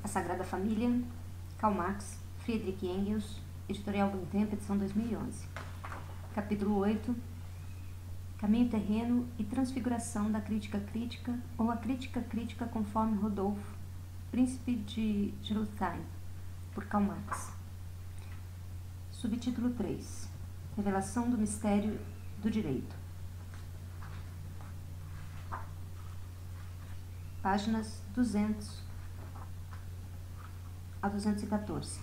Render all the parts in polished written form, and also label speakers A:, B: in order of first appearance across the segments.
A: A Sagrada Família, Karl Marx, Friedrich Engels, Editorial Bom Tempo, edição 2011. Capítulo 8. Caminho terreno e transfiguração da crítica crítica, ou a crítica crítica conforme Rodolfo, Príncipe de Gerolstein, por Karl Marx. Subtítulo 3. Revelação do mistério do direito. Páginas 200 a 214.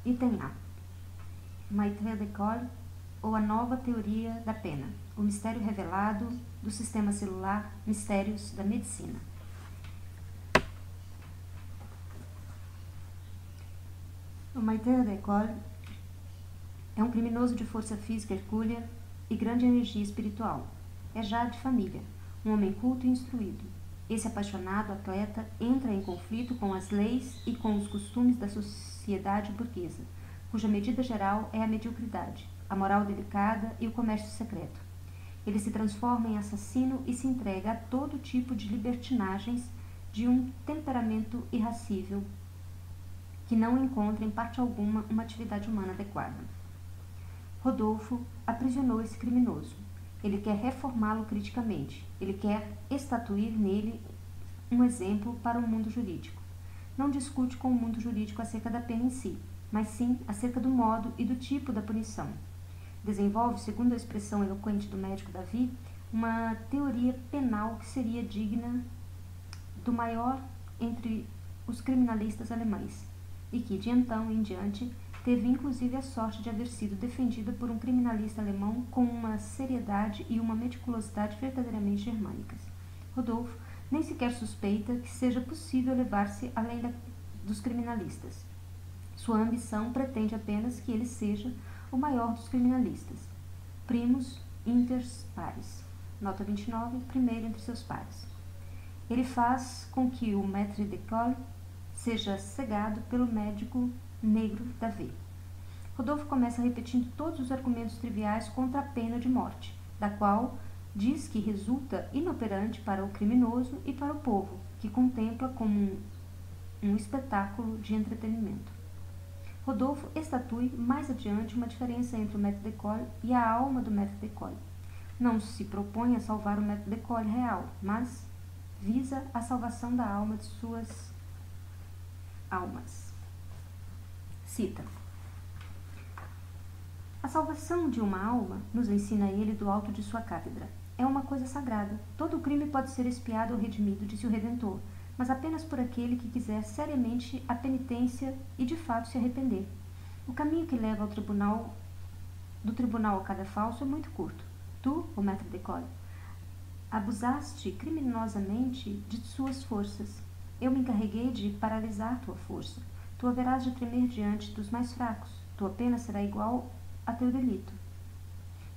A: Item A. Maître d'école, ou a nova teoria da pena, o mistério revelado do sistema celular, mistérios da medicina. O maître d'école é um criminoso de força física hercúlea e grande energia espiritual. É já de família, um homem culto e instruído. Esse apaixonado atleta entra em conflito com as leis e com os costumes da sociedade burguesa, cuja medida geral é a mediocridade, a moral delicada e o comércio secreto. Ele se transforma em assassino e se entrega a todo tipo de libertinagens de um temperamento irracível que não encontra em parte alguma uma atividade humana adequada. Rodolfo aprisionou esse criminoso. Ele quer reformá-lo criticamente. Ele quer estatuir nele um exemplo para o mundo jurídico. Não discute com o mundo jurídico acerca da pena em si, mas sim acerca do modo e do tipo da punição. Desenvolve, segundo a expressão eloquente do médico Davi, uma teoria penal que seria digna do maior entre os criminalistas alemães, e que, de então em diante, teve inclusive a sorte de haver sido defendida por um criminalista alemão com uma seriedade e uma meticulosidade verdadeiramente germânicas. Rodolfo nem sequer suspeita que seja possível elevar-se além dos criminalistas. Sua ambição pretende apenas que ele seja o maior dos criminalistas. Primus inter pares. Nota 29, primeiro entre seus pares. Ele faz com que o maître d'école seja cegado pelo médico negro Davi. Rodolfo começa repetindo todos os argumentos triviais contra a pena de morte, da qual diz que resulta inoperante para o criminoso e para o povo, que contempla como um espetáculo de entretenimento. Rodolfo estatui mais adiante uma diferença entre o maître d'école e a alma do maître d'école. Não se propõe a salvar o maître d'école real, mas visa a salvação da alma de suas almas. Cita. A salvação de uma alma, nos ensina ele do alto de sua cátedra, é uma coisa sagrada. Todo crime pode ser expiado ou redimido, disse o Redentor, mas apenas por aquele que quiser seriamente a penitência e de fato se arrepender. O caminho que leva do tribunal ao cadafalso é muito curto. Tu, o maître d'école, abusaste criminosamente de suas forças. Eu me encarreguei de paralisar tua força. Tu haverás de tremer diante dos mais fracos. Tua pena será igual a teu delito.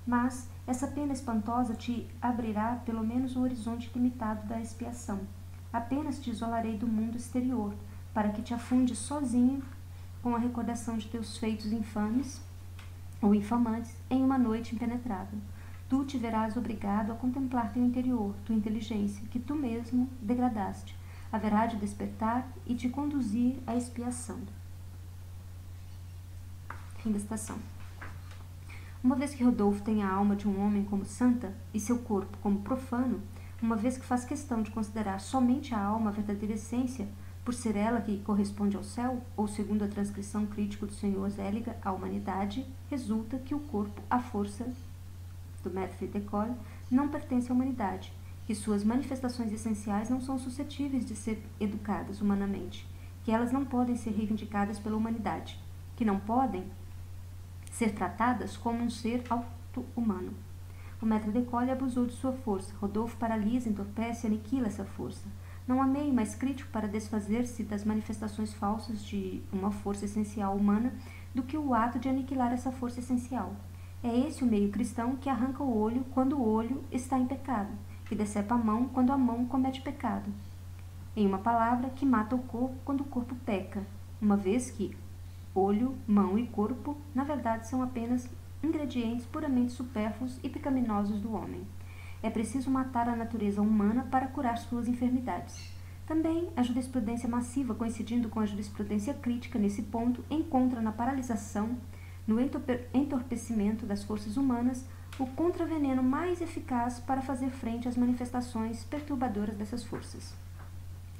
A: Mas essa pena espantosa te abrirá pelo menos um horizonte limitado da expiação. Apenas te isolarei do mundo exterior, para que te afundes sozinho com a recordação de teus feitos infames ou infamantes em uma noite impenetrável. Tu te verás obrigado a contemplar teu interior, tua inteligência, que tu mesmo degradaste. Haverá de despertar e te conduzir à expiação. Fim da citação. Uma vez que Rodolfo tem a alma de um homem como santa e seu corpo como profano, uma vez que faz questão de considerar somente a alma a verdadeira essência, por ser ela que corresponde ao céu, ou segundo a transcrição crítica do Sr. Zéliga, à humanidade, resulta que o corpo, a força do maître d'école, não pertence à humanidade, que suas manifestações essenciais não são suscetíveis de ser educadas humanamente, que elas não podem ser reivindicadas pela humanidade, que não podem ser tratadas como um ser auto-humano. O maître d'école abusou de sua força. Rodolfo paralisa, entorpece e aniquila essa força. Não há meio mais crítico para desfazer-se das manifestações falsas de uma força essencial humana do que o ato de aniquilar essa força essencial. É esse o meio cristão que arranca o olho quando o olho está em pecado, que decepa a mão quando a mão comete pecado. Em uma palavra, que mata o corpo quando o corpo peca, uma vez que olho, mão e corpo, na verdade, são apenas ingredientes puramente supérfluos e pecaminosos do homem. É preciso matar a natureza humana para curar suas enfermidades. Também a jurisprudência massiva, coincidindo com a jurisprudência crítica nesse ponto, encontra na paralisação, no entorpecimento das forças humanas, o contraveneno mais eficaz para fazer frente às manifestações perturbadoras dessas forças.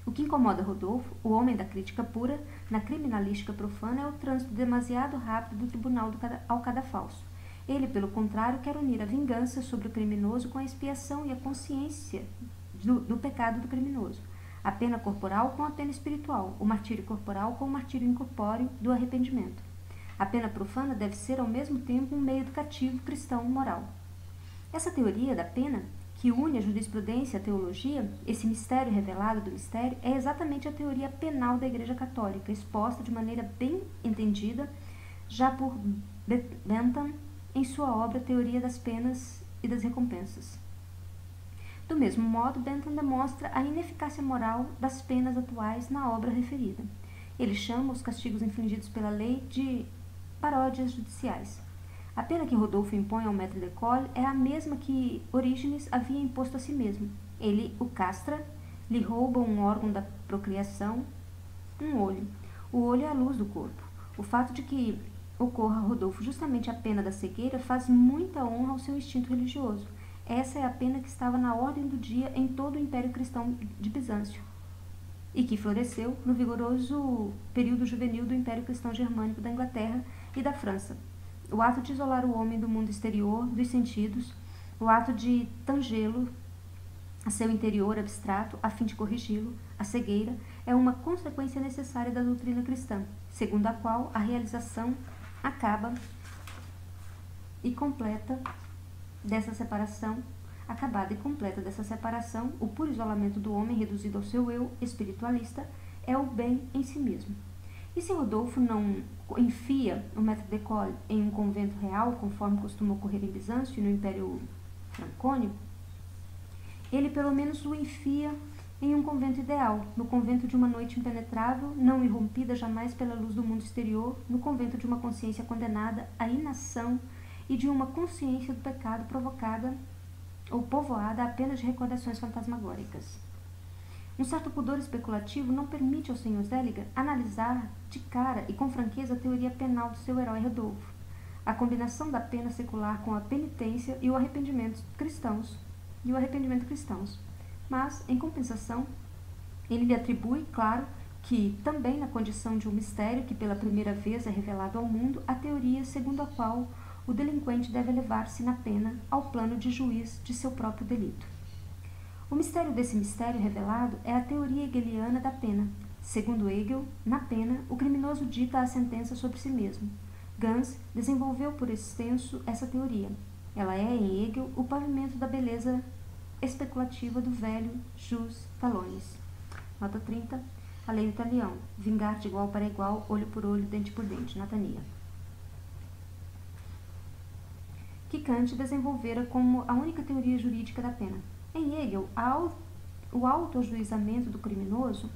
A: O que incomoda Rodolfo, o homem da crítica pura, na criminalística profana, é o trânsito demasiado rápido do tribunal ao cadafalso. Ele, pelo contrário, quer unir a vingança sobre o criminoso com a expiação e a consciência do pecado do criminoso, a pena corporal com a pena espiritual, o martírio corporal com o martírio incorpóreo do arrependimento. A pena profana deve ser, ao mesmo tempo, um meio educativo cristão moral. Essa teoria da pena, que une a jurisprudência e a teologia, esse mistério revelado do mistério, é exatamente a teoria penal da Igreja Católica, exposta de maneira bem entendida já por Bentham em sua obra Teoria das Penas e das Recompensas. Do mesmo modo, Bentham demonstra a ineficácia moral das penas atuais na obra referida. Ele chama os castigos infligidos pela lei de paródias judiciais. A pena que Rodolfo impõe ao maître d'école é a mesma que Orígenes havia imposto a si mesmo. Ele o castra, lhe rouba um órgão da procriação, um olho. O olho é a luz do corpo. O fato de que ocorra a Rodolfo justamente a pena da cegueira faz muita honra ao seu instinto religioso. Essa é a pena que estava na ordem do dia em todo o Império Cristão de Bizâncio e que floresceu no vigoroso período juvenil do Império Cristão Germânico da Inglaterra e da França. O ato de isolar o homem do mundo exterior, dos sentidos, o ato de tangê-lo a seu interior abstrato, a fim de corrigi-lo, a cegueira, é uma consequência necessária da doutrina cristã, segundo a qual a realização acabada e completa dessa separação, o puro isolamento do homem reduzido ao seu eu espiritualista, é o bem em si mesmo. E se Rodolfo não enfia o maître d'école em um convento real, conforme costuma ocorrer em Bizâncio e no Império Francônico, ele pelo menos o enfia em um convento ideal, no convento de uma noite impenetrável, não irrompida jamais pela luz do mundo exterior, no convento de uma consciência condenada à inação e de uma consciência do pecado provocada ou povoada apenas de recordações fantasmagóricas. Um certo pudor especulativo não permite ao Sr. Zeliger analisar de cara e com franqueza a teoria penal do seu herói Rodolfo, a combinação da pena secular com a penitência e o arrependimento cristãos, mas, em compensação, ele lhe atribui, claro, que, também na condição de um mistério que pela primeira vez é revelado ao mundo, a teoria segundo a qual o delinquente deve elevar-se na pena ao plano de juiz de seu próprio delito. O mistério desse mistério revelado é a teoria hegeliana da pena. Segundo Hegel, na pena, o criminoso dita a sentença sobre si mesmo. Gans desenvolveu por extenso essa teoria. Ela é, em Hegel, o pavimento da beleza especulativa do velho jus vallonis. Nota 30. A lei do talião. Vingar de igual para igual, olho por olho, dente por dente. Natania. Que Kant desenvolvera como a única teoria jurídica da pena. Em Hegel, o autoajuizamento do criminoso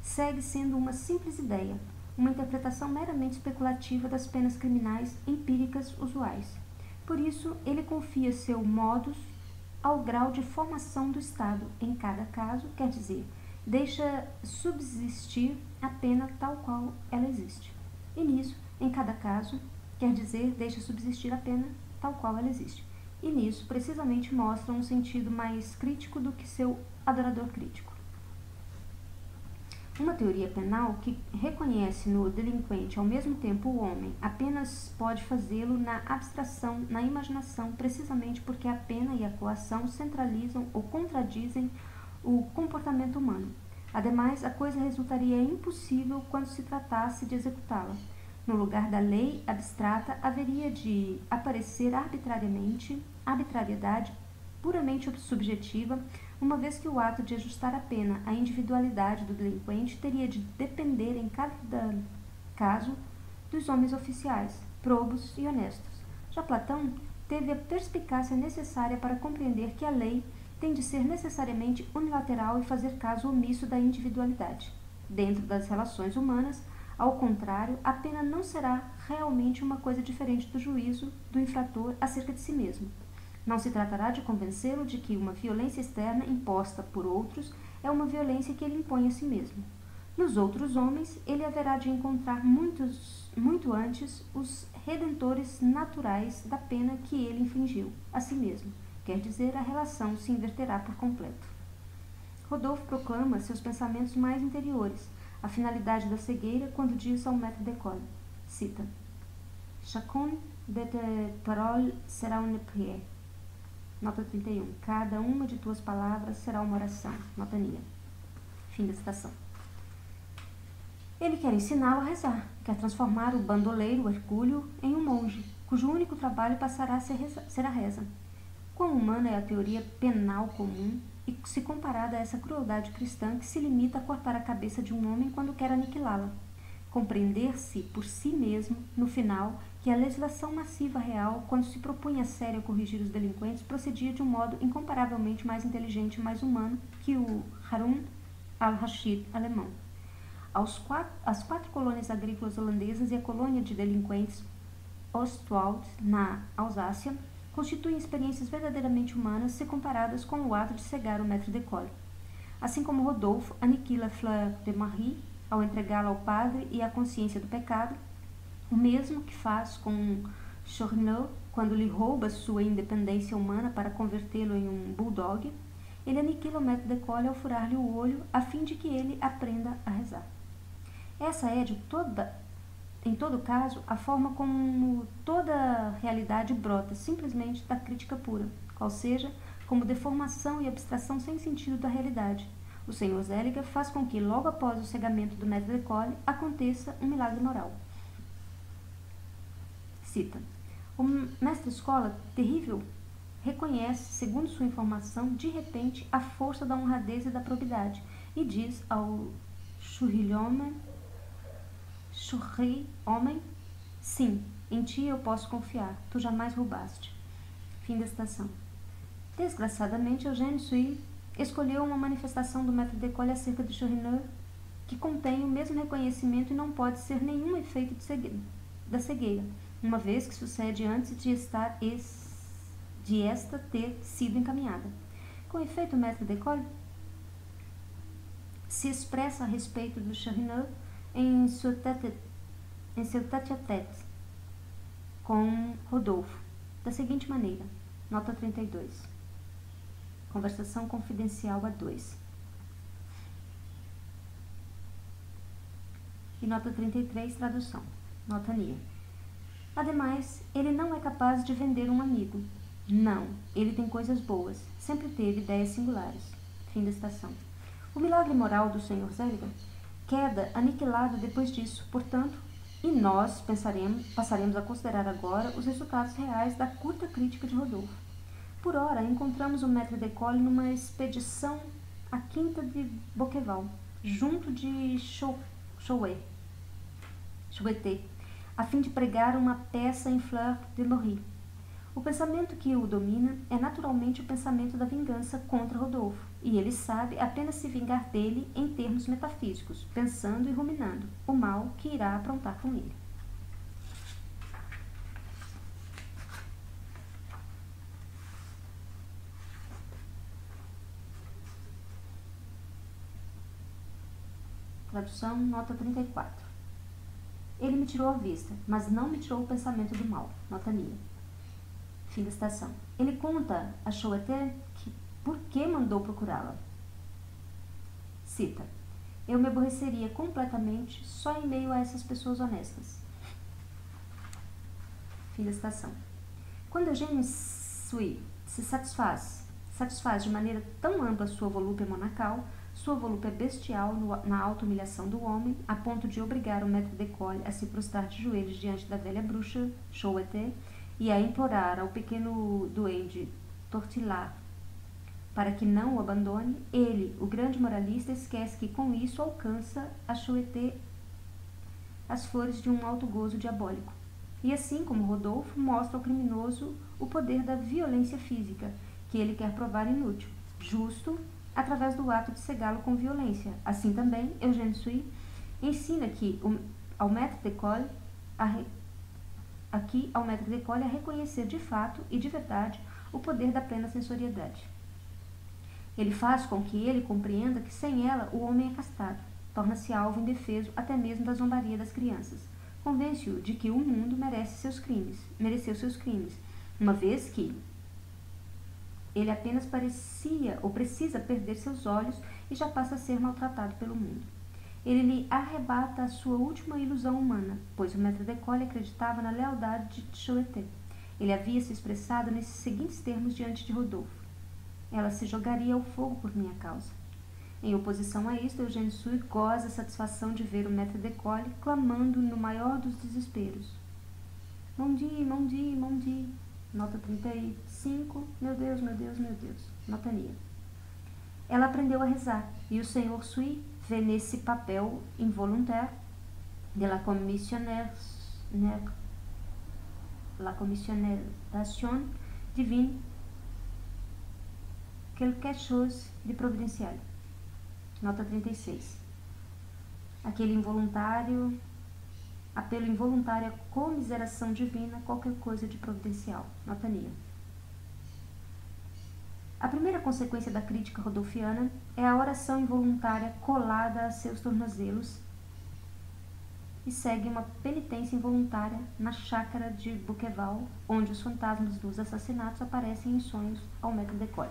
A: segue sendo uma simples ideia, uma interpretação meramente especulativa das penas criminais empíricas usuais. Por isso, ele confia seu modus ao grau de formação do Estado em cada caso, quer dizer, deixa subsistir a pena tal qual ela existe. E nisso, em cada caso, quer dizer, deixa subsistir a pena tal qual ela existe. E nisso, precisamente, mostra um sentido mais crítico do que seu adorador crítico. Uma teoria penal que reconhece no delinquente ao mesmo tempo o homem apenas pode fazê-lo na abstração, na imaginação, precisamente porque a pena e a coação centralizam ou contradizem o comportamento humano. Ademais, a coisa resultaria impossível quando se tratasse de executá-la. No lugar da lei abstrata, haveria de aparecer arbitrariedade puramente subjetiva, uma vez que o ato de ajustar a pena à individualidade do delinquente teria de depender, em cada caso, dos homens oficiais, probos e honestos. Já Platão teve a perspicácia necessária para compreender que a lei tem de ser necessariamente unilateral e fazer caso omisso da individualidade. Dentro das relações humanas, ao contrário, a pena não será realmente uma coisa diferente do juízo do infrator acerca de si mesmo. Não se tratará de convencê-lo de que uma violência externa imposta por outros é uma violência que ele impõe a si mesmo. Nos outros homens, ele haverá de encontrar muito antes os redentores naturais da pena que ele infligiu a si mesmo. Quer dizer, a relação se inverterá por completo. Rodolphe proclama seus pensamentos mais interiores, a finalidade da cegueira, quando diz ao maître d'école, cita, Chacun de tes paroles sera une prière. Nota 31. Cada uma de tuas palavras será uma oração. Nota Nia. Fim da citação. Ele quer ensiná-lo a rezar, quer transformar o bandoleiro Hercúleo em um monge, cujo único trabalho passará a ser a reza. Quão humana é a teoria penal comum e se comparada a essa crueldade cristã que se limita a cortar a cabeça de um homem quando quer aniquilá-la. Compreender-se por si mesmo, no final, que a legislação massiva real, quando se propunha a sério a corrigir os delinquentes, procedia de um modo incomparavelmente mais inteligente e mais humano que o Harun al-Rashid alemão. As 4 colônias agrícolas holandesas e a colônia de delinquentes Ostwald, na Alsácia, constituem experiências verdadeiramente humanas se comparadas com o ato de cegar o maître d'école. Assim como Rodolphe aniquila Fleur de Marie ao entregá-la ao padre e à consciência do pecado, o mesmo que faz com Chaurinot quando lhe rouba sua independência humana para convertê-lo em um bulldog, ele aniquila o maître d'école ao furar-lhe o olho a fim de que ele aprenda a rezar. Essa é, em todo caso, a forma como toda realidade brota simplesmente da crítica pura, qual seja, como deformação e abstração sem sentido da realidade. O Sr. Zeliger faz com que, logo após o cegamento do maître d'école, aconteça um milagre moral. Cita. O mestre-escola, terrível, reconhece, segundo sua informação, de repente, a força da honradez e da probidade, e diz ao churri-homem, sim, em ti eu posso confiar, tu jamais roubaste. Fim da citação. Desgraçadamente, Eugène Sue escolheu uma manifestação do maître d'école acerca de Chaurinot que contém o mesmo reconhecimento e não pode ser nenhum efeito da cegueira, uma vez que sucede antes de esta ter sido encaminhada. Com efeito, o maître d'école se expressa a respeito do Chaurinot em seu tête-à-tête com Rodolphe, da seguinte maneira, nota 32, conversação confidencial a 2, e nota 33, tradução, nota Nia. Ademais, ele não é capaz de vender um amigo. Não, ele tem coisas boas, sempre teve ideias singulares. Fim da citação. O milagre moral do Sr. Zeliger queda aniquilado depois disso, portanto, e nós passaremos a considerar agora os resultados reais da curta crítica de Rodolphe. Por ora, encontramos o maître d'école numa expedição à quinta de Bouqueval, junto de Chouet, a fim de pregar uma peça em Fleur de Marie. O pensamento que o domina é naturalmente o pensamento da vingança contra Rodolphe, e ele sabe apenas se vingar dele em termos metafísicos, pensando e ruminando o mal que irá aprontar com ele. Tradução, nota 34. Ele me tirou a vista, mas não me tirou o pensamento do mal. Nota Nia. Fim da citação. Ele conta a Chouet que por que mandou procurá-la. Cita. Eu me aborreceria completamente só em meio a essas pessoas honestas. Fim da citação. Quando Eugène Sue se satisfaz de maneira tão ampla sua volúpia monacal, sua volúpia bestial na auto-humilhação do homem, a ponto de obrigar o maître d'école a se prostrar de joelhos diante da velha bruxa Chouet e a implorar ao pequeno duende Tortillard para que não o abandone, ele, o grande moralista, esquece que com isso alcança a Chouet as flores de um alto gozo diabólico. E assim como Rodolphe, mostra ao criminoso o poder da violência física, que ele quer provar inútil, justo, através do ato de cegá-lo com violência. Assim também, Eugène Sue ensina ao maître d'école a reconhecer de fato e de verdade o poder da plena sensoriedade. Ele faz com que ele compreenda que sem ela o homem é castrado, torna-se alvo indefeso até mesmo da zombaria das crianças. Convence-o de que o mundo mereceu seus crimes, uma vez que ele apenas parecia ou precisa perder seus olhos e já passa a ser maltratado pelo mundo. Ele lhe arrebata a sua última ilusão humana, pois o maître d'école acreditava na lealdade de Choeté. Ele havia se expressado nesses seguintes termos diante de Rodolphe: ela se jogaria ao fogo por minha causa. Em oposição a isto, Eugène Sue goza a satisfação de ver o maître d'école clamando no maior dos desesperos: Mon Dieu, mon Dieu, mon Dieu. Nota 35, meu Deus, meu Deus, meu Deus. Nota Nia. Ela aprendeu a rezar, e o Sr. Sue vê nesse papel involuntaire de la commissionération divine quelque chose de providencial. Nota 36. Apelo involuntário à comiseração divina, qualquer coisa de providencial. Nota Nia. A primeira consequência da crítica rodolfiana é a oração involuntária colada a seus tornozelos e segue uma penitência involuntária na chácara de Bouqueval, onde os fantasmas dos assassinatos aparecem em sonhos ao maître d'école.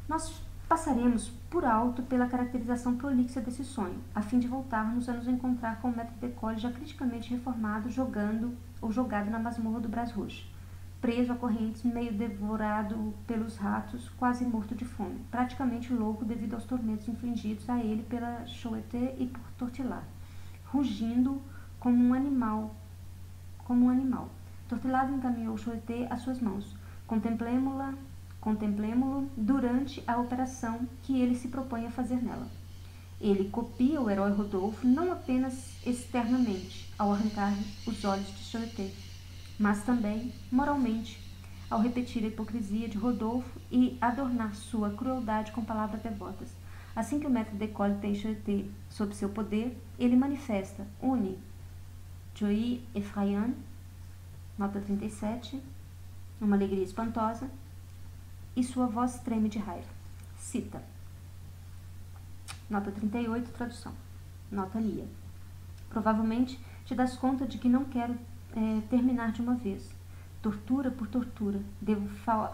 A: Nós passaremos por alto pela caracterização prolixa desse sonho, a fim de voltarmos a nos encontrar com o maître d'école já criticamente reformado, jogado na masmorra do Bras Rouge, preso a correntes, meio devorado pelos ratos, quase morto de fome, praticamente louco devido aos tormentos infligidos a ele pela Choeté e por Tortillard, rugindo como um animal. Tortillard encaminhou Choeté às suas mãos. Contemplemo-lo durante a operação que ele se propõe a fazer nela. Ele copia o herói Rodolphe não apenas externamente, ao arrancar os olhos de Choeté, mas também moralmente, ao repetir a hipocrisia de Rodolphe e adornar sua crueldade com palavras devotas. Assim que o maître d'école tem Choeté sob seu poder, ele manifesta une joie effrayante, nota 37, uma alegria espantosa, e sua voz treme de raiva. Cita. Nota 38, tradução. Nota Nia. Provavelmente te das conta de que não quero terminar de uma vez. Tortura por tortura. Devo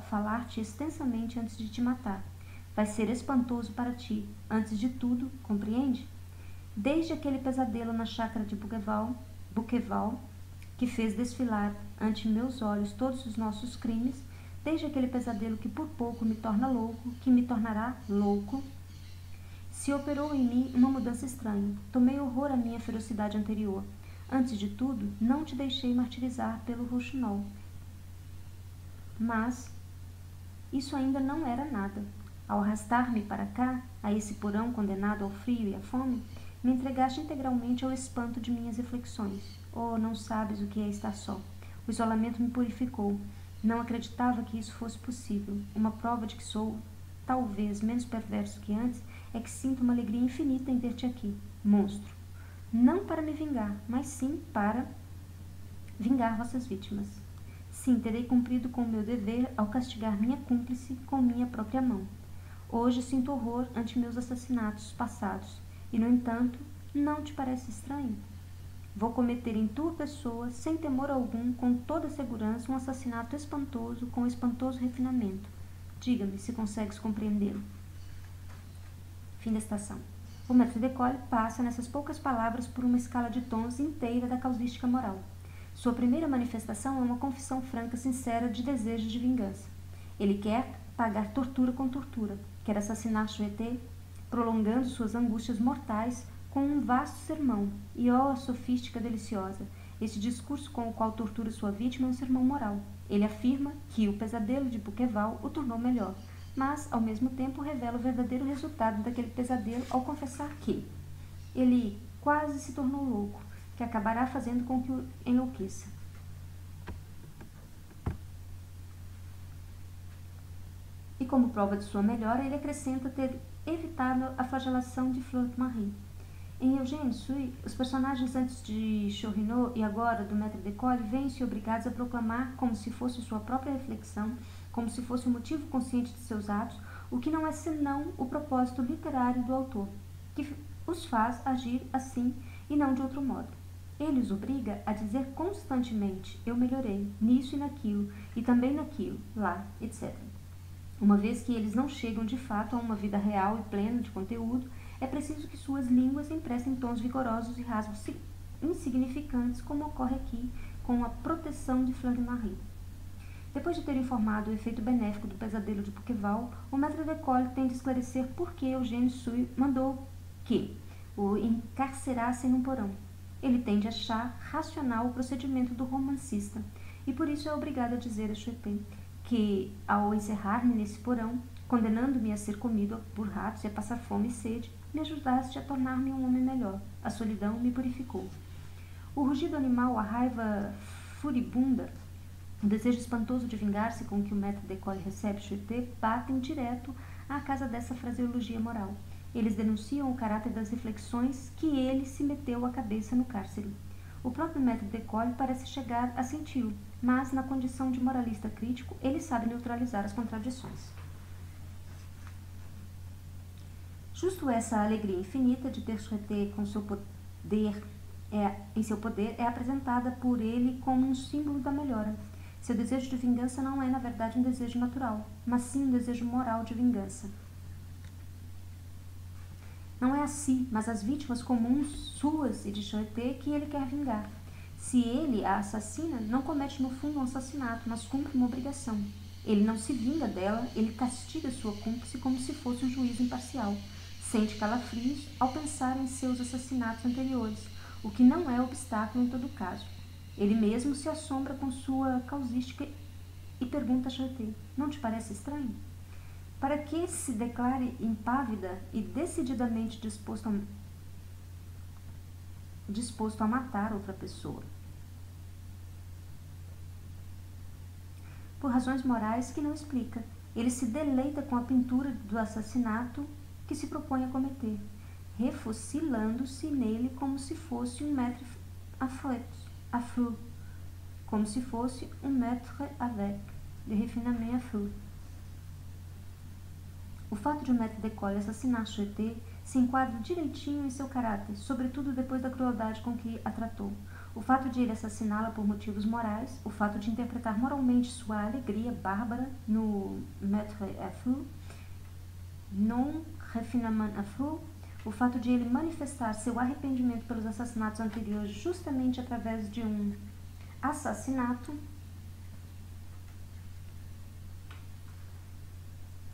A: falar-te extensamente antes de te matar. Vai ser espantoso para ti. Antes de tudo, compreende? Desde aquele pesadelo na chácara de Bouqueval, que fez desfilar ante meus olhos todos os nossos crimes, desde aquele pesadelo que por pouco me torna louco, que me tornará louco, se operou em mim uma mudança estranha. Tomei horror à minha ferocidade anterior. Antes de tudo, não te deixei martirizar pelo Rouxinol. Mas isso ainda não era nada. Ao arrastar-me para cá, a esse porão condenado ao frio e à fome, me entregaste integralmente ao espanto de minhas reflexões. Oh, não sabes o que é estar só. O isolamento me purificou. Não acreditava que isso fosse possível. Uma prova de que sou, talvez, menos perverso que antes, é que sinto uma alegria infinita em ter-te aqui, monstro. Não para me vingar, mas sim para vingar vossas vítimas. Sim, terei cumprido com o meu dever ao castigar minha cúmplice com minha própria mão. Hoje sinto horror ante meus assassinatos passados, e, no entanto, não te parece estranho? Vou cometer em tua pessoa, sem temor algum, com toda segurança, um assassinato espantoso, com espantoso refinamento. Diga-me se consegues compreendê-lo. Fim da estação. O maître d'école passa, nessas poucas palavras, por uma escala de tons inteira da causística moral. Sua primeira manifestação é uma confissão franca, sincera, de desejo de vingança. Ele quer pagar tortura com tortura, quer assassinar Choeté, prolongando suas angústias mortais com um vasto sermão. E, ó, sofística deliciosa! Este discurso com o qual tortura sua vítima é um sermão moral. Ele afirma que o pesadelo de Bouqueval o tornou melhor, mas, ao mesmo tempo, revela o verdadeiro resultado daquele pesadelo ao confessar que ele quase se tornou louco, que acabará fazendo com que o enlouqueça. E como prova de sua melhora, ele acrescenta ter evitado a flagelação de Fleur de Marie. Em Eugène Sue, os personagens antes de Chourinot e agora do maître d'école veem-se obrigados a proclamar, como se fosse sua própria reflexão, como se fosse o motivo consciente de seus atos, o que não é senão o propósito literário do autor, que os faz agir assim e não de outro modo. Ele os obriga a dizer constantemente: eu melhorei, nisso e naquilo, e também naquilo, lá, etc. Uma vez que eles não chegam de fato a uma vida real e plena de conteúdo, é preciso que suas línguas emprestem tons vigorosos e rasgos insignificantes, como ocorre aqui com a proteção de Fleur de Marie. Depois de ter informado o efeito benéfico do pesadelo de Bouqueval, o maître d'école tem de esclarecer por que Eugène Sue mandou que o encarcerassem num porão. Ele tem de achar racional o procedimento do romancista, e por isso é obrigado a dizer a Choetet que, ao encerrar-me nesse porão, condenando-me a ser comido por ratos e a passar fome e sede, me ajudaste a tornar-me um homem melhor. A solidão me purificou. O rugido animal, a raiva furibunda, o desejo espantoso de vingar-se com que o maître d'école recebe Choetet batem direto à casa dessa fraseologia moral. Eles denunciam o caráter das reflexões que ele se meteu à cabeça no cárcere. O próprio maître d'école parece chegar a senti-lo, mas, na condição de moralista crítico, ele sabe neutralizar as contradições. Justo essa alegria infinita de ter Choetet com seu poder, em seu poder é apresentada por ele como um símbolo da melhora. Seu desejo de vingança não é, na verdade, um desejo natural, mas sim um desejo moral de vingança. Não é a si, mas as vítimas comuns, suas e de Choetet, que ele quer vingar. Se ele a assassina, não comete no fundo um assassinato, mas cumpre uma obrigação. Ele não se vinga dela, ele castiga sua cúmplice como se fosse um juiz imparcial. Sente calafrios ao pensar em seus assassinatos anteriores, o que não é obstáculo em todo caso. Ele mesmo se assombra com sua causística e pergunta a Choetet: não te parece estranho? Para que se declare impávida e decididamente disposto a matar outra pessoa? Por razões morais que não explica. Ele se deleita com a pintura do assassinato que se propõe a cometer, refocilando-se nele como se fosse um maître à feu, como se fosse um maître avec, de refinement à feu. O fato de o maître d'école assassinar Choetet se enquadra direitinho em seu caráter, sobretudo depois da crueldade com que a tratou. O fato de ele assassiná-la por motivos morais, o fato de interpretar moralmente sua alegria bárbara no maître à feu, non refinement à feu, o fato de ele manifestar seu arrependimento pelos assassinatos anteriores justamente através de um assassinato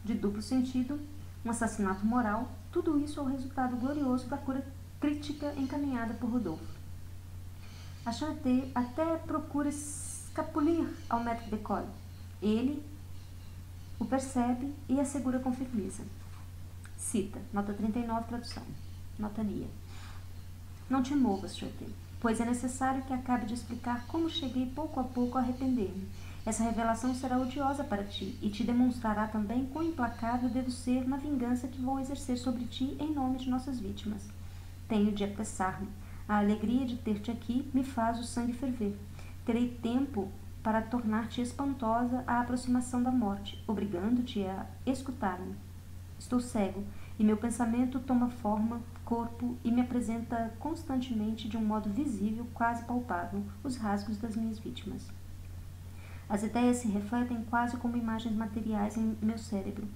A: de duplo sentido, um assassinato moral, tudo isso é o resultado glorioso da cura crítica encaminhada por Rodolphe. A Choetet até procura escapulir ao maître d'école. Ele o percebe e assegura com firmeza. Cita, nota 39, tradução. Nota Nia. Não te movas, Choetet, pois é necessário que acabe de explicar como cheguei pouco a pouco a arrepender-me. Essa revelação será odiosa para ti e te demonstrará também quão implacável devo ser na vingança que vou exercer sobre ti em nome de nossas vítimas. Tenho de apressar-me. A alegria de ter-te aqui me faz o sangue ferver. Terei tempo para tornar-te espantosa a aproximação da morte, obrigando-te a escutar-me. Estou cego, e meu pensamento toma forma, corpo, e me apresenta constantemente, de um modo visível, quase palpável, os rasgos das minhas vítimas. As ideias se refletem quase como imagens materiais em meu cérebro,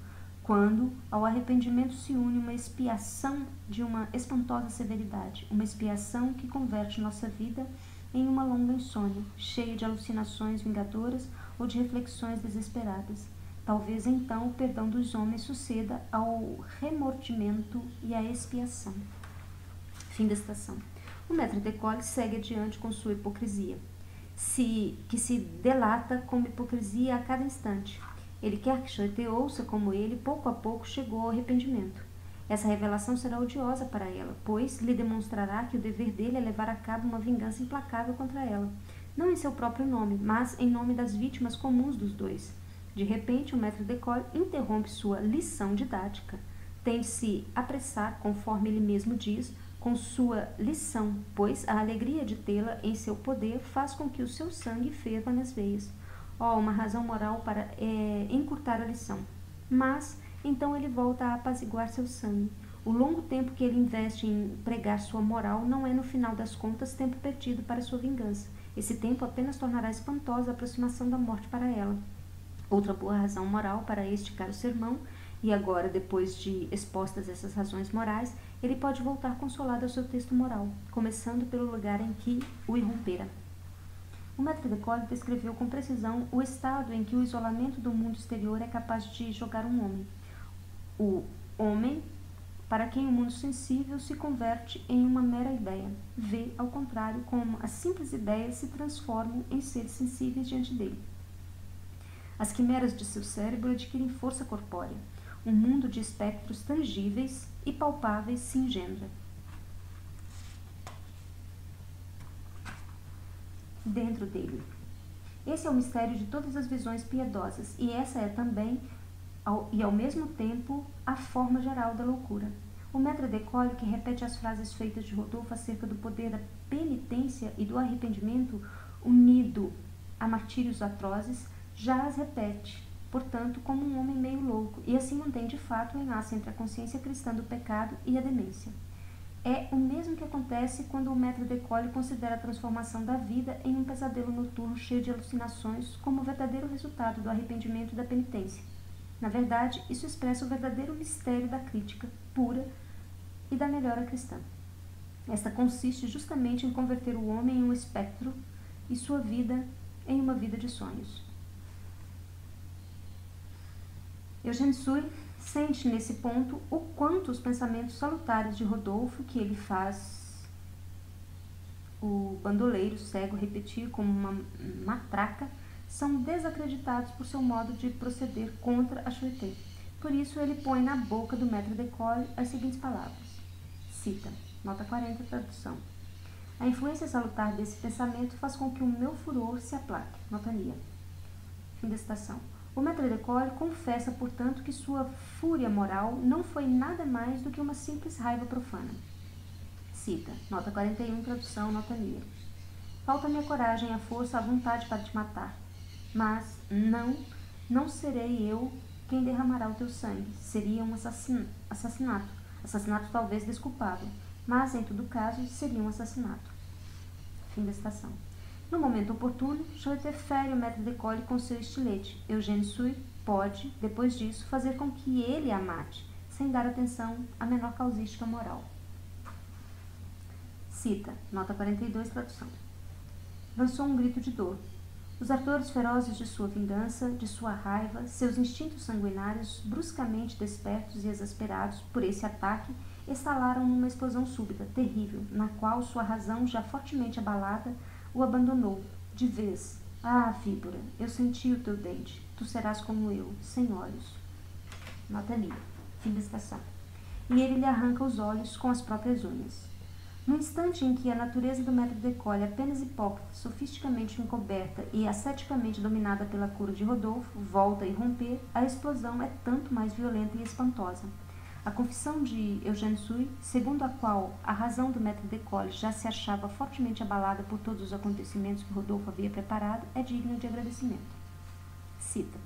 A: quando ao arrependimento se une uma expiação de uma espantosa severidade, uma expiação que converte nossa vida em uma longa insônia, cheia de alucinações vingadoras ou de reflexões desesperadas. Talvez então o perdão dos homens suceda ao remordimento e à expiação. Fim da citação. O maître d'école segue adiante com sua hipocrisia, que se delata como hipocrisia a cada instante. Ele quer que Choetet ouça como ele, pouco a pouco, chegou ao arrependimento. Essa revelação será odiosa para ela, pois lhe demonstrará que o dever dele é levar a cabo uma vingança implacável contra ela, não em seu próprio nome, mas em nome das vítimas comuns dos dois. De repente, o maître d'école interrompe sua lição didática. Tem de se apressar, conforme ele mesmo diz, com sua lição, pois a alegria de tê-la em seu poder faz com que o seu sangue ferva nas veias. Oh, uma razão moral para encurtar a lição. Mas, então ele volta a apaziguar seu sangue. O longo tempo que ele investe em pregar sua moral não é, no final das contas, tempo perdido para sua vingança. Esse tempo apenas tornará espantosa a aproximação da morte para ela. Outra boa razão moral para este caro sermão, e agora, depois de expostas essas razões morais, ele pode voltar consolado ao seu texto moral, começando pelo lugar em que o irrompera. O maître d'école descreveu com precisão o estado em que o isolamento do mundo exterior é capaz de jogar um homem. O homem, para quem o mundo sensível se converte em uma mera ideia, vê, ao contrário, como as simples ideias se transformam em seres sensíveis diante dele. As quimeras de seu cérebro adquirem força corpórea. Um mundo de espectros tangíveis e palpáveis se engendra. Dentro dele. Esse é o mistério de todas as visões piedosas, e essa é também, ao mesmo tempo, a forma geral da loucura. O maître d'école, que repete as frases feitas de Rodolfo acerca do poder da penitência e do arrependimento unido a martírios atrozes, já as repete, portanto, como um homem meio louco, e assim mantém de fato o enlace entre a consciência cristã do pecado e a demência. É o mesmo que acontece quando o maître d'école considera a transformação da vida em um pesadelo noturno cheio de alucinações como o verdadeiro resultado do arrependimento e da penitência. Na verdade, isso expressa o verdadeiro mistério da crítica pura e da melhora cristã. Esta consiste justamente em converter o homem em um espectro e sua vida em uma vida de sonhos. Eugène Sue sente nesse ponto o quanto os pensamentos salutares de Rodolfo, que ele faz o bandoleiro cego repetir como uma matraca, são desacreditados por seu modo de proceder contra a Charité. Por isso, ele põe na boca do maître d'école as seguintes palavras. Cita, nota 40, tradução. A influência salutar desse pensamento faz com que o meu furor se aplaque. Nota Nia. Fim da citação. O maître d'école confessa, portanto, que sua fúria moral não foi nada mais do que uma simples raiva profana. Cita, nota 41, tradução, nota Nia. Falta-me a coragem, a força, a vontade para te matar. Mas não serei eu quem derramará o teu sangue. Seria um assassinato. Assassinato talvez desculpável, mas, em todo caso, seria um assassinato. Fim da citação. No momento oportuno, Charité fere o maître d'école com seu estilete. Eugène Sue pode, depois disso, fazer com que ele a mate, sem dar atenção à menor causística moral. Cita, nota 42, tradução. Lançou um grito de dor. Os ardores ferozes de sua vingança, de sua raiva, seus instintos sanguinários, bruscamente despertos e exasperados por esse ataque, estalaram numa explosão súbita, terrível, na qual sua razão, já fortemente abalada, o abandonou, de vez. Ah, víbora, eu senti o teu dente. Tu serás como eu, sem olhos. Nota ali. Fim da citação. E ele lhe arranca os olhos com as próprias unhas. No instante em que a natureza do maître d'école, apenas hipócrita, sofisticamente encoberta e asceticamente dominada pela cura de Rodolfo, volta a irromper, a explosão é tanto mais violenta e espantosa. A confissão de Eugène Sue, segundo a qual a razão do maître d'école já se achava fortemente abalada por todos os acontecimentos que Rodolfo havia preparado, é digna de agradecimento. Cita.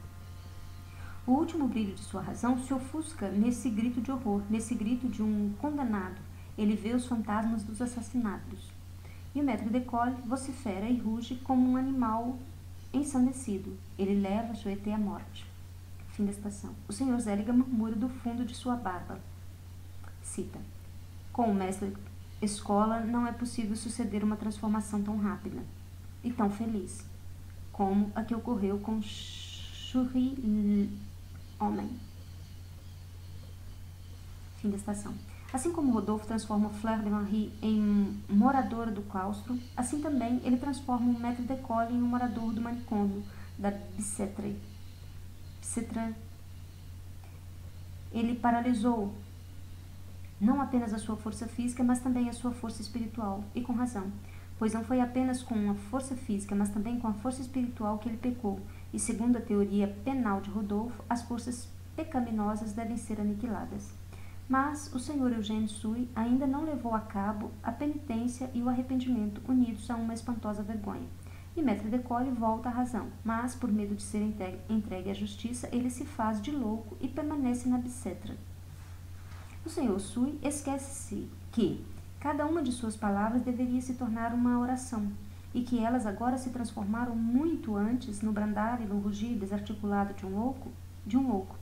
A: O último brilho de sua razão se ofusca nesse grito de horror, nesse grito de um condenado. Ele vê os fantasmas dos assassinados. E o maître d'école vocifera e ruge como um animal ensandecido. Ele leva Charité à morte. Fim da citação. O Sr. Zéliga murmura do fundo de sua barba. Cita. Com o mestre escola não é possível suceder uma transformação tão rápida e tão feliz como a que ocorreu com Choury Homem. Fim da citação. Assim como Rodolfo transforma Fleur de Marie em moradora do claustro, assim também ele transforma o maître d'école em um morador do manicômio da Bicêtre. Ele paralisou não apenas a sua força física, mas também a sua força espiritual, e com razão, pois não foi apenas com a força física, mas também com a força espiritual que ele pecou, e segundo a teoria penal de Rodolfo, as forças pecaminosas devem ser aniquiladas. Mas o Sr. Eugène Sue ainda não levou a cabo a penitência e o arrependimento unidos a uma espantosa vergonha. e Maître d'École volta à razão, mas, por medo de ser entregue à justiça, ele se faz de louco e permanece na Bicêtre. O Sr. Sui esquece-se que cada uma de suas palavras deveria se tornar uma oração, e que elas agora se transformaram muito antes no brandar e no rugir desarticulado de um louco.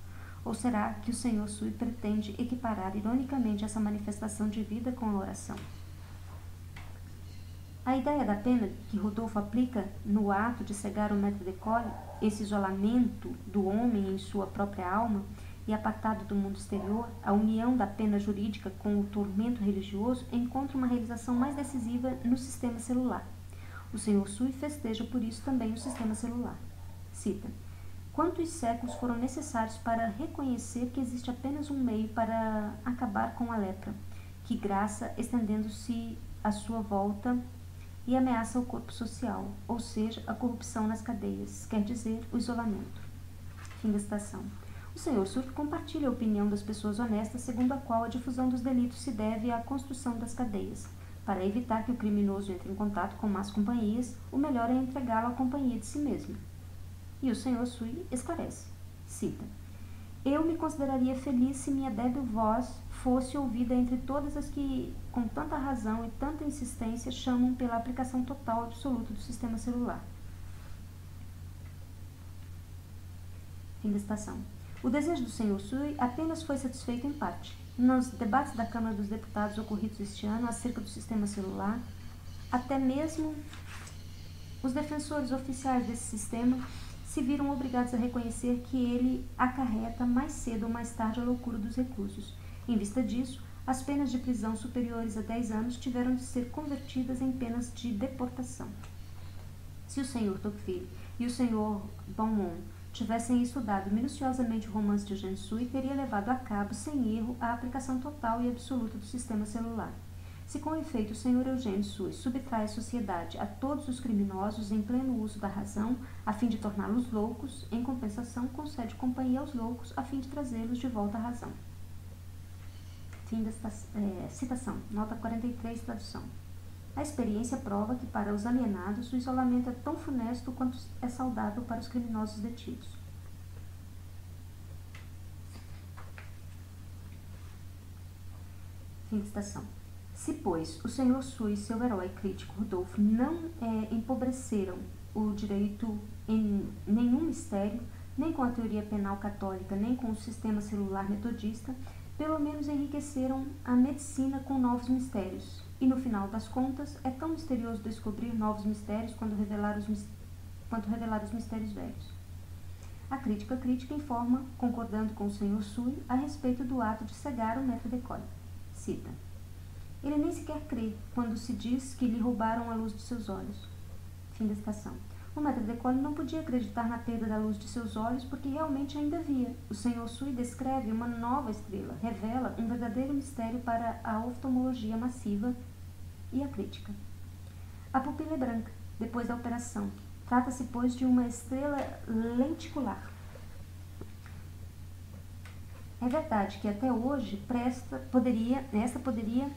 A: Ou será que o Sr. Sui pretende equiparar ironicamente essa manifestação de vida com a oração? A ideia da pena que Rodolfo aplica no ato de cegar o Maître d'École, esse isolamento do homem em sua própria alma e apartado do mundo exterior, a união da pena jurídica com o tormento religioso, encontra uma realização mais decisiva no sistema celular. O Sr. Sui festeja por isso também o sistema celular. Cita: quantos séculos foram necessários para reconhecer que existe apenas um meio para acabar com a lepra, que graça estendendo-se à sua volta e ameaça o corpo social, ou seja, a corrupção nas cadeias, quer dizer, o isolamento. Fim da citação. O Sr. Sui compartilha a opinião das pessoas honestas, segundo a qual a difusão dos delitos se deve à construção das cadeias. Para evitar que o criminoso entre em contato com más companhias, o melhor é entregá-lo à companhia de si mesmo. E o Sr. Sui esclarece, cita: eu me consideraria feliz se minha débil voz fosse ouvida entre todas as que, com tanta razão e tanta insistência, chamam pela aplicação total absoluta do sistema celular. Fim da citação. O desejo do Sr. Sui apenas foi satisfeito em parte. Nos debates da Câmara dos Deputados ocorridos este ano acerca do sistema celular, até mesmo os defensores oficiais desse sistema se viram obrigados a reconhecer que ele acarreta mais cedo ou mais tarde a loucura dos reclusos. Em vista disso, as penas de prisão superiores a 10 anos tiveram de ser convertidas em penas de deportação. Se o Sr. Tocqueville e o Sr. Beaumont tivessem estudado minuciosamente o romance de Eugène Sui, teria levado a cabo, sem erro, a aplicação total e absoluta do sistema celular. Se com efeito o Sr. Eugène Sui subtrai a sociedade a todos os criminosos em pleno uso da razão, a fim de torná-los loucos, em compensação concede companhia aos loucos, a fim de trazê-los de volta à razão. Fim da citação. Nota 43, tradução. A experiência prova que para os alienados o isolamento é tão funesto quanto é saudável para os criminosos detidos. Fim da citação. Se, pois, o Sr. Sui e seu herói crítico Rodolfo não empobreceram o direito em nenhum mistério, nem com a teoria penal católica, nem com o sistema celular metodista, pelo menos enriqueceram a medicina com novos mistérios. E, no final das contas, é tão misterioso descobrir novos mistérios quanto revelar os mistérios velhos. A crítica informa, concordando com o Sr. Sui, a respeito do ato de cegar o Maître d'École. Cita: ele nem sequer crê quando se diz que lhe roubaram a luz de seus olhos. Fim da citação. O Maître d'École não podia acreditar na perda da luz de seus olhos porque realmente ainda via. O Sr. Sui descreve uma nova estrela, revela um verdadeiro mistério para a oftalmologia massiva e a crítica. A pupila é branca, depois da operação. Trata-se, pois, de uma estrela lenticular. É verdade que até hoje esta poderia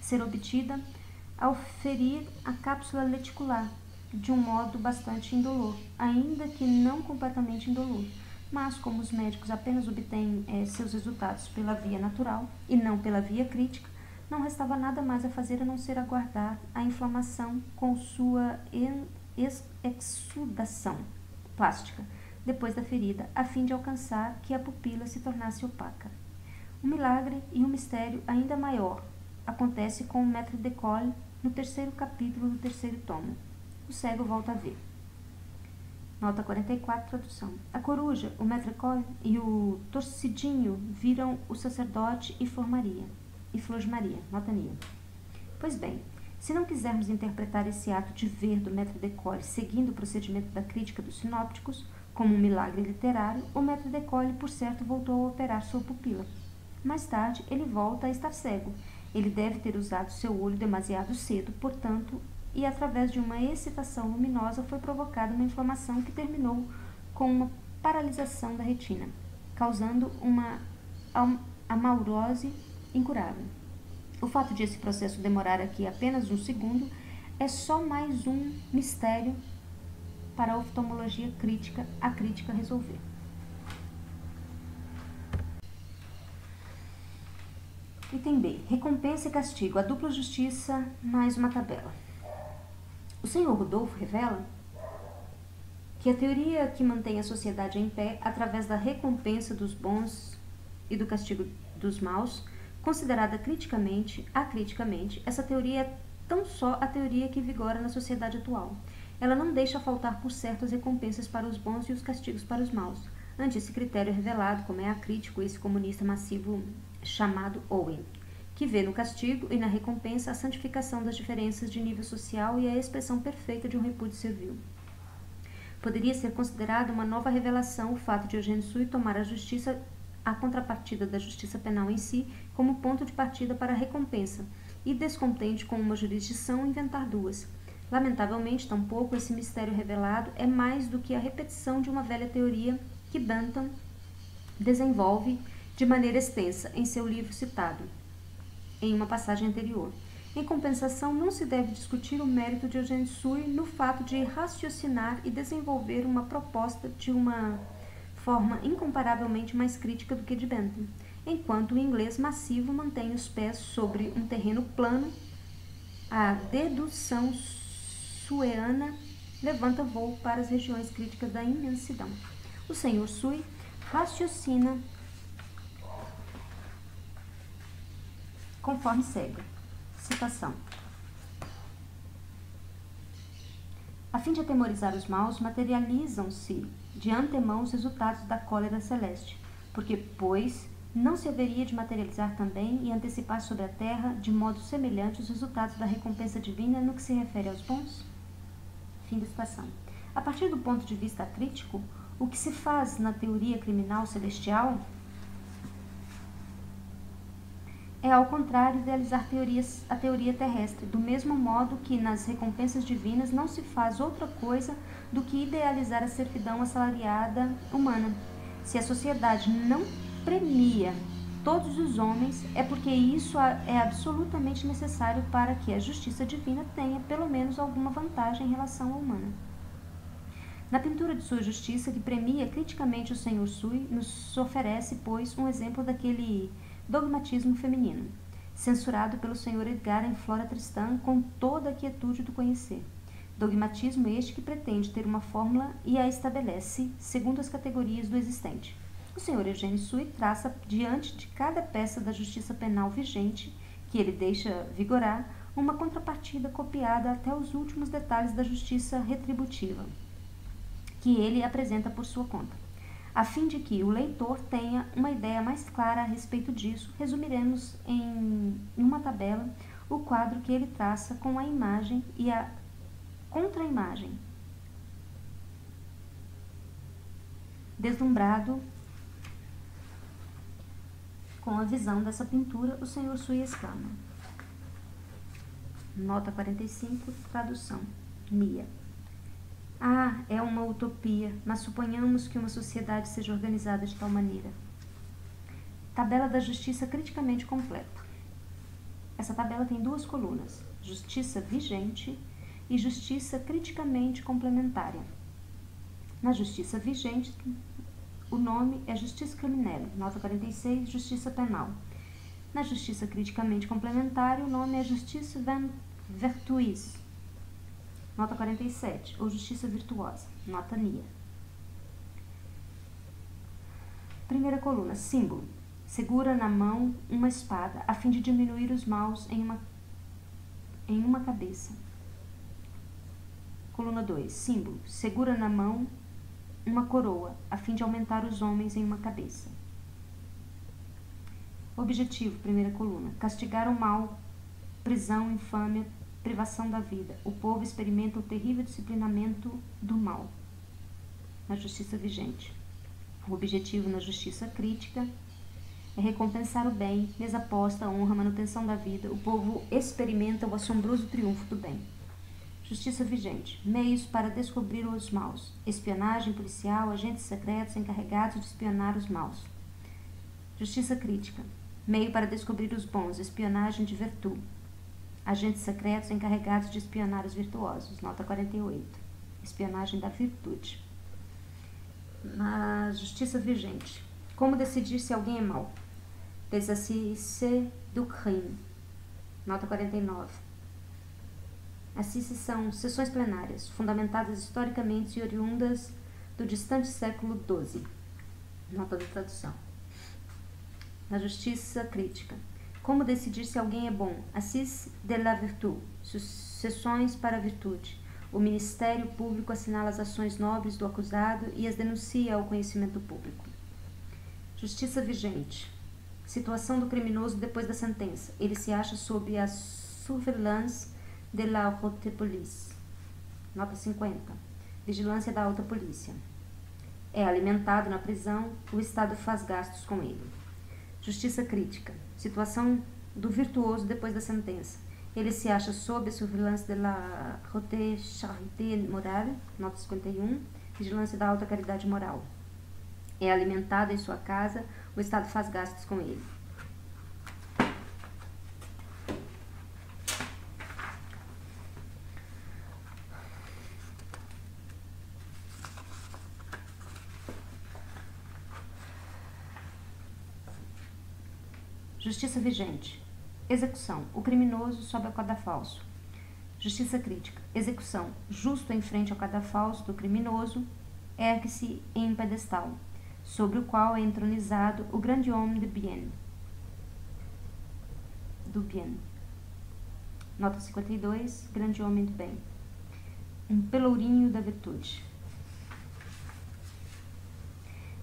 A: ser obtida ao ferir a cápsula lenticular, de um modo bastante indolor, ainda que não completamente indolor. Mas, como os médicos apenas obtêm seus resultados pela via natural e não pela via crítica, não restava nada mais a fazer a não ser aguardar a inflamação com sua exsudação plástica depois da ferida, a fim de alcançar que a pupila se tornasse opaca. Um milagre e um mistério ainda maior acontece com o Maître d'École no 3º capítulo do 3º tomo. O cego volta a ver. Nota 44, tradução. A coruja, o Maître d'École e o torcidinho viram o sacerdote e Flor de Maria. Nota Nia. Pois bem, se não quisermos interpretar esse ato de ver do Maître d'École seguindo o procedimento da crítica dos sinópticos, como um milagre literário, o Maître d'École, por certo, voltou a operar sua pupila. Mais tarde, ele volta a estar cego. Ele deve ter usado seu olho demasiado cedo, portanto, e através de uma excitação luminosa foi provocada uma inflamação que terminou com uma paralisação da retina, causando uma amaurose incurável. O fato de esse processo demorar aqui apenas um segundo é só mais um mistério para a oftalmologia crítica, a crítica resolver. Item B. Recompensa e castigo. A dupla justiça, mais uma tabela. O senhor Rodolfo revela que a teoria que mantém a sociedade em pé através da recompensa dos bons e do castigo dos maus, considerada acriticamente, essa teoria é tão só a teoria que vigora na sociedade atual. Ela não deixa faltar por certo as recompensas para os bons e os castigos para os maus. Ante esse critério é revelado como é acrítico esse comunista massivo chamado Owen, que vê no castigo e na recompensa a santificação das diferenças de nível social e a expressão perfeita de um repúdio servil. Poderia ser considerado uma nova revelação o fato de Eugênio Sui tomar a justiça, a contrapartida da justiça penal em si, como ponto de partida para a recompensa, e, descontente com uma jurisdição, inventar duas. Lamentavelmente, tampouco esse mistério revelado é mais do que a repetição de uma velha teoria que Bentham desenvolve de maneira extensa em seu livro citado em uma passagem anterior. Em compensação, não se deve discutir o mérito de Eugênio Sui no fato de raciocinar e desenvolver uma proposta de uma forma incomparavelmente mais crítica do que de Bentham, enquanto o inglês massivo mantém os pés sobre um terreno plano. A dedução sueana levanta voo para as regiões críticas da imensidão. O senhor Sui raciocina conforme segue. Citação. A fim de atemorizar os maus, materializam-se de antemão os resultados da cólera celeste, porque, pois, não se haveria de materializar também e antecipar sobre a terra, de modo semelhante, os resultados da recompensa divina no que se refere aos bons? Fim da citação. A partir do ponto de vista crítico, o que se faz na teoria criminal celestial é, ao contrário, idealizar a teoria terrestre, do mesmo modo que nas recompensas divinas não se faz outra coisa do que idealizar a servidão assalariada humana. Se a sociedade não premia todos os homens, é porque isso é absolutamente necessário para que a justiça divina tenha pelo menos alguma vantagem em relação à humana. Na pintura de sua justiça, que premia criticamente o senhor Sui, nos oferece, pois, um exemplo daquele dogmatismo feminino, censurado pelo senhor Edgar em Flora Tristã com toda a quietude do conhecer. Dogmatismo este que pretende ter uma fórmula e a estabelece segundo as categorias do existente. O senhor Eugênio Sui traça diante de cada peça da justiça penal vigente, que ele deixa vigorar, uma contrapartida copiada até os últimos detalhes da justiça retributiva, que ele apresenta por sua conta. A fim de que o leitor tenha uma ideia mais clara a respeito disso, resumiremos em uma tabela o quadro que ele traça com a imagem e a contra-imagem. Deslumbrado com a visão dessa pintura, o senhor Sui exclama. Nota 45, tradução. Nia. Ah, é uma utopia, mas suponhamos que uma sociedade seja organizada de tal maneira. Tabela da justiça criticamente completa. Essa tabela tem duas colunas, justiça vigente e justiça criticamente complementária. Na justiça vigente, o nome é Justiça Criminelle, nota 46, Justiça Penal. Na justiça criticamente complementária, o nome é Justiça Vertueuse, nota 47, ou Justiça Virtuosa, nota Nia. Primeira coluna, símbolo. Segura na mão uma espada, a fim de diminuir os maus em uma cabeça. Coluna 2, símbolo. Segura na mão uma coroa, a fim de aumentar os homens em uma cabeça. Objetivo, primeira coluna. Castigar o mal, prisão, infâmia, privação da vida. O povo experimenta o terrível disciplinamento do mal na justiça vigente. O objetivo na justiça crítica é recompensar o bem, mesa posta, a honra, a manutenção da vida. O povo experimenta o assombroso triunfo do bem. Justiça vigente. Meios para descobrir os maus. Espionagem policial, agentes secretos encarregados de espionar os maus. Justiça crítica. Meio para descobrir os bons. Espionagem de virtude. Agentes secretos encarregados de espionar os virtuosos. Nota 48. espionagem da virtude. Na justiça vigente. Como decidir se alguém é mau? Des assises du crime. Nota 49. Assises são sessões plenárias, fundamentadas historicamente e oriundas do distante século XII. Nota da tradução. Na justiça crítica. Como decidir se alguém é bom? Assises de la virtu. Sessões para a virtude. O Ministério Público assinala as ações nobres do acusado e as denuncia ao conhecimento público. Justiça vigente. Situação do criminoso depois da sentença. Ele se acha sob a surveillance de la haute police. Nota 50. Vigilância da alta polícia. É alimentado na prisão, o Estado faz gastos com ele. Justiça crítica. Situação do virtuoso depois da sentença. Ele se acha sob a surveillance de la haute charité morale. Nota 51. Vigilância da alta caridade moral. É alimentado em sua casa, o Estado faz gastos com ele. Justiça vigente. Execução. O criminoso sobe ao cadafalso. Justiça crítica. Execução. Justo em frente ao cadafalso do criminoso, ergue-se em um pedestal, sobre o qual é entronizado o grande homem do bien. Nota 52. Grande homem do bem. Um pelourinho da virtude.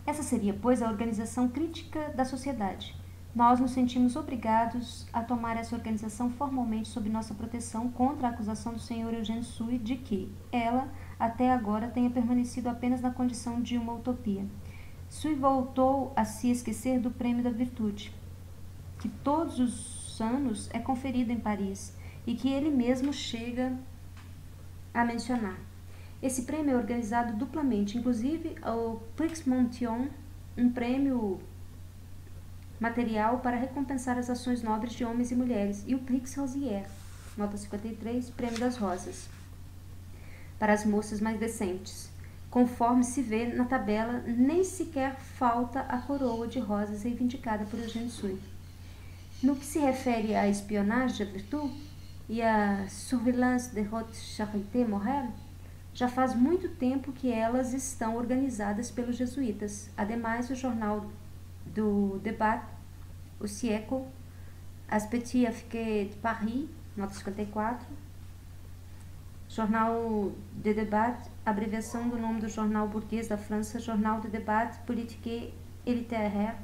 A: Essa seria, pois, a organização crítica da sociedade. Nós nos sentimos obrigados a tomar essa organização formalmente sob nossa proteção contra a acusação do Sr. Eugène Sue de que ela, até agora, tenha permanecido apenas na condição de uma utopia. Sue voltou a se esquecer do prêmio da virtude, que todos os anos é conferido em Paris e que ele mesmo chega a mencionar. Esse prêmio é organizado duplamente, inclusive o Prix Montyon, um prêmio material para recompensar as ações nobres de homens e mulheres, e o Prix Rosier, nota 53, prêmio das rosas, para as moças mais decentes. Conforme se vê na tabela, nem sequer falta a coroa de rosas reivindicada por Eugène Sue. No que se refere à espionagem da virtude e à surveillance de haute charité morale, já faz muito tempo que elas estão organizadas pelos jesuítas. Ademais, o jornal do Débat, o Siècle, As Petits Affaires de Paris, nota 54, Jornal de Débat, abreviação do nome do jornal burguês da França, Jornal de Débat Politique et Littéraire,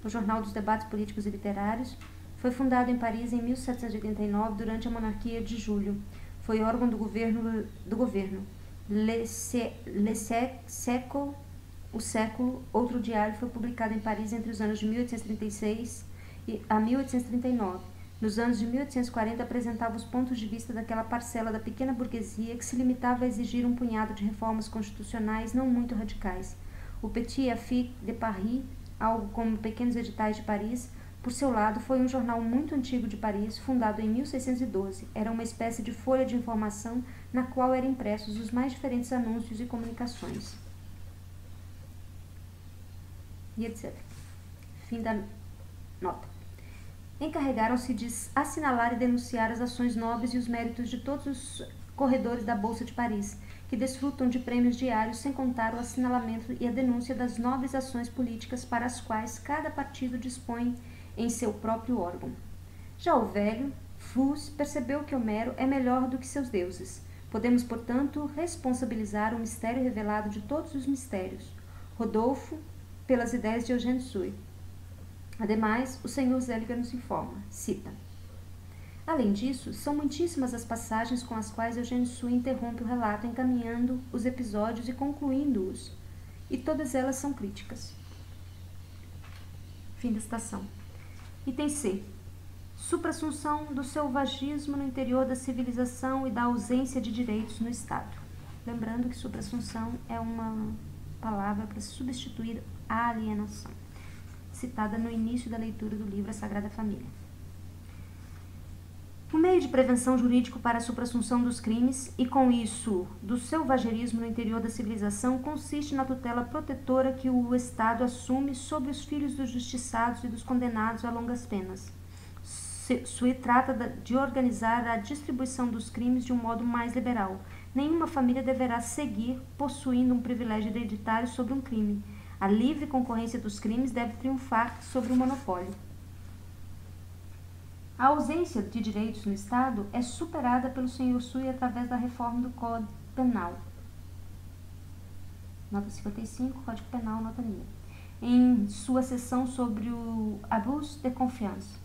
A: o Jornal dos Debates Políticos e Literários, foi fundado em Paris em 1789, durante a monarquia de Júlio. Foi órgão do governo. Le Siècle, o Século, outro diário, foi publicado em Paris entre os anos de 1836 a 1839. Nos anos de 1840, apresentava os pontos de vista daquela parcela da pequena burguesia que se limitava a exigir um punhado de reformas constitucionais não muito radicais. O Petit Affaires de Paris, algo como Pequenos Editais de Paris, por seu lado, foi um jornal muito antigo de Paris, fundado em 1612. Era uma espécie de folha de informação na qual eram impressos os mais diferentes anúncios e comunicações. E etc. Fim da nota. Encarregaram-se de assinalar e denunciar as ações nobres e os méritos de todos os corredores da Bolsa de Paris, que desfrutam de prêmios diários, sem contar o assinalamento e a denúncia das nobres ações políticas para as quais cada partido dispõe em seu próprio órgão. Já o velho, Fus, percebeu que Homero é melhor do que seus deuses. Podemos, portanto, responsabilizar o mistério revelado de todos os mistérios, Rodolfo, pelas ideias de Eugène Sue. Ademais, o Sr. Zelliger nos informa, cita: além disso, são muitíssimas as passagens com as quais Eugène Sue interrompe o relato, encaminhando os episódios e concluindo-os, e todas elas são críticas. Fim da citação. Item C. Suprassunção do selvagismo no interior da civilização e da ausência de direitos no Estado. Lembrando que suprassunção é uma palavra para substituir a alienação, citada no início da leitura do livro A Sagrada Família. O meio de prevenção jurídico para a suprassunção dos crimes e, com isso, do selvagerismo no interior da civilização consiste na tutela protetora que o Estado assume sobre os filhos dos justiçados e dos condenados a longas penas. Sui trata de organizar a distribuição dos crimes de um modo mais liberal. Nenhuma família deverá seguir possuindo um privilégio hereditário sobre um crime. A livre concorrência dos crimes deve triunfar sobre o monopólio. A ausência de direitos no Estado é superada pelo Sr. Sui através da reforma do Código Penal. Nota 55, Código Penal, nota minha. Em sua seção sobre o abuso de confiança.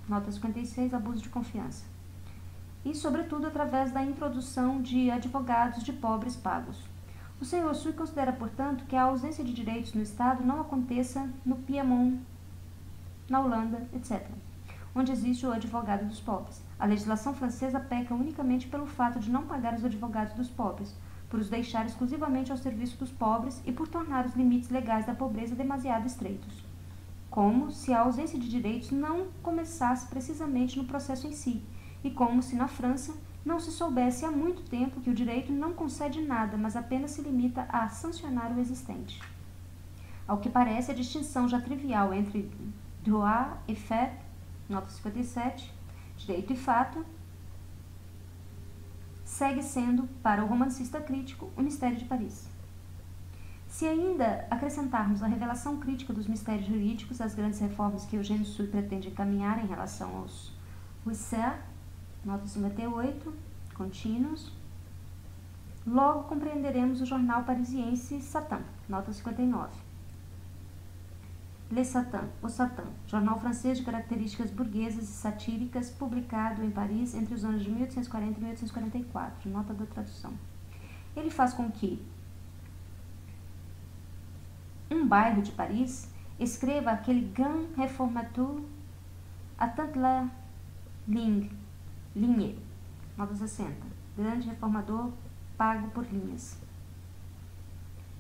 A: Nota 56, abuso de confiança. E, sobretudo, através da introdução de advogados de pobres pagos. O Sr. Sui considera, portanto, que a ausência de direitos no Estado não aconteça no Piemont, na Holanda, etc., onde existe o advogado dos pobres. A legislação francesa peca unicamente pelo fato de não pagar os advogados dos pobres, por os deixar exclusivamente ao serviço dos pobres e por tornar os limites legais da pobreza demasiado estreitos. Como se a ausência de direitos não começasse precisamente no processo em si, e como se na França não se soubesse há muito tempo que o direito não concede nada, mas apenas se limita a sancionar o existente. Ao que parece, a distinção já trivial entre droit et fait, nota 57, direito e fato, segue sendo, para o romancista crítico, o mistério de Paris. Se ainda acrescentarmos a revelação crítica dos mistérios jurídicos às grandes reformas que Eugênio Sui pretende encaminhar em relação aos Huissier, nota 58, contínuos, logo compreenderemos o jornal parisiense Satan, nota 59. Le Satan, o Satan, jornal francês de características burguesas e satíricas, publicado em Paris entre os anos de 1840 e 1844, nota da tradução. Ele faz com que um bairro de Paris escreva aquele grand réformateur à tant la ligne, nota 60, grande reformador pago por linhas,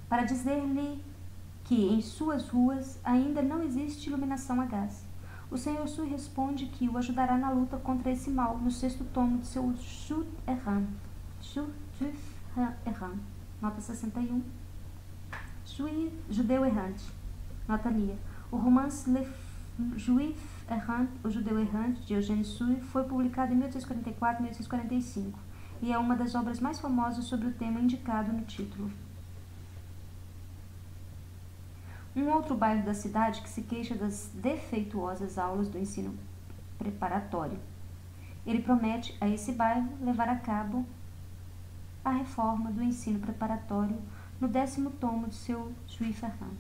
A: para dizer-lhe que em suas ruas ainda não existe iluminação a gás. O Sr. Sui responde que o ajudará na luta contra esse mal no 6º tomo de seu Juif errant, nota 61, Judeu errante, nota lia. O romance Le Juif errant, o Judeu errante, de Eugênio Sui, foi publicado em 1844 e 1845 e é uma das obras mais famosas sobre o tema indicado no título. Um outro bairro da cidade que se queixa das defeituosas aulas do ensino preparatório. Ele promete a esse bairro levar a cabo a reforma do ensino preparatório no 10º tomo de seu Juif errant.